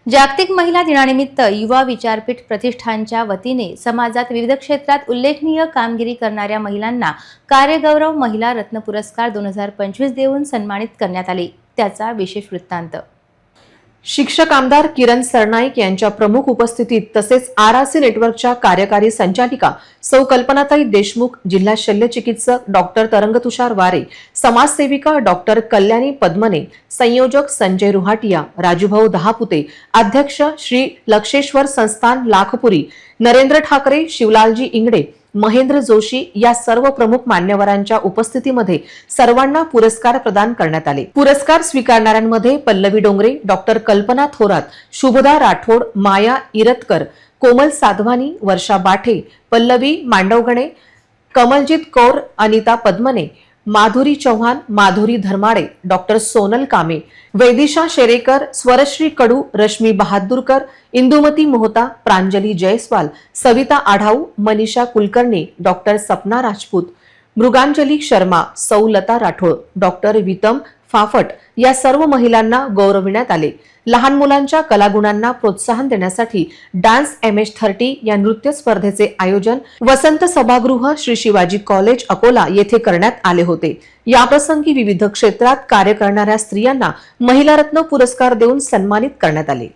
जागतिक महिला दिनानिमित्त युवा विचारपीठ प्रतिष्ठानच्या वतीने समाजात विविध क्षेत्रात उल्लेखनीय कामगिरी करणाऱ्या महिलांना कार्यगौरव महिला रत्न पुरस्कार 2025 देऊन सन्मानित करण्यात आले। त्याचा विशेष वृत्तांत। शिक्षक आमदार किरण सरनाईक यांच्या प्रमुख उपस्थितीत तसेच आरआरसी नेटवर्कच्या कार्यकारी संचालिका सौ कल्पनाताई देशमुख, जिल्हा शल्यचिकित्सक डॉक्टर तरंगतुषार वारे, समाजसेविका डॉक्टर कल्याणी पद्मने, संयोजक संजय रुहाटिया, राजूभाऊ दहापुते, अध्यक्ष श्री लक्षेश्वर संस्थान लाखपुरी, नरेंद्र ठाकरे, शिवलालजी इंगडे, महेंद्र जोशी या सर्व प्रमुख मान्यवरांच्या उपस्थितीमध्ये सर्वांना पुरस्कार प्रदान करण्यात आले। पुरस्कार स्वीकारणाऱ्यांमध्ये पल्लवी डोंगरे, डॉक्टर कल्पना थोरात, शुभदा राठोड, माया इरतकर, कोमल साधवानी, वर्षा बाठे, पल्लवी मांडवगणे, कमलजीत कौर, अनिता पद्मने, माधुरी चौहान, माधुरी धर्माडे, डॉक्टर सोनल कामे, वैदिशा शेरेकर, स्वरश्री कडू, रश्मी बहादुरकर, इंदुमती मोहता, प्रांजली जयस्वाल, सविता आढाऊ, मनीषा कुलकर्णी, डॉक्टर सपना राजपूत, मृगांजली शर्मा, सौ लता राठोड, डॉक्टर वितम फाफट या सर्व महिलांना गौरविण्यात आले। लहान मुलांच्या कलागुणांना प्रोत्साहन देण्यासाठी डान्स MH30 या नृत्य स्पर्धेचे आयोजन वसंत सभागृह श्री शिवाजी कॉलेज अकोला येथे करण्यात आले होते। याप्रसंगी विविध क्षेत्रात कार्य करणाऱ्या स्त्रियांना महिला रत्न पुरस्कार देऊन सन्मानित करण्यात आले।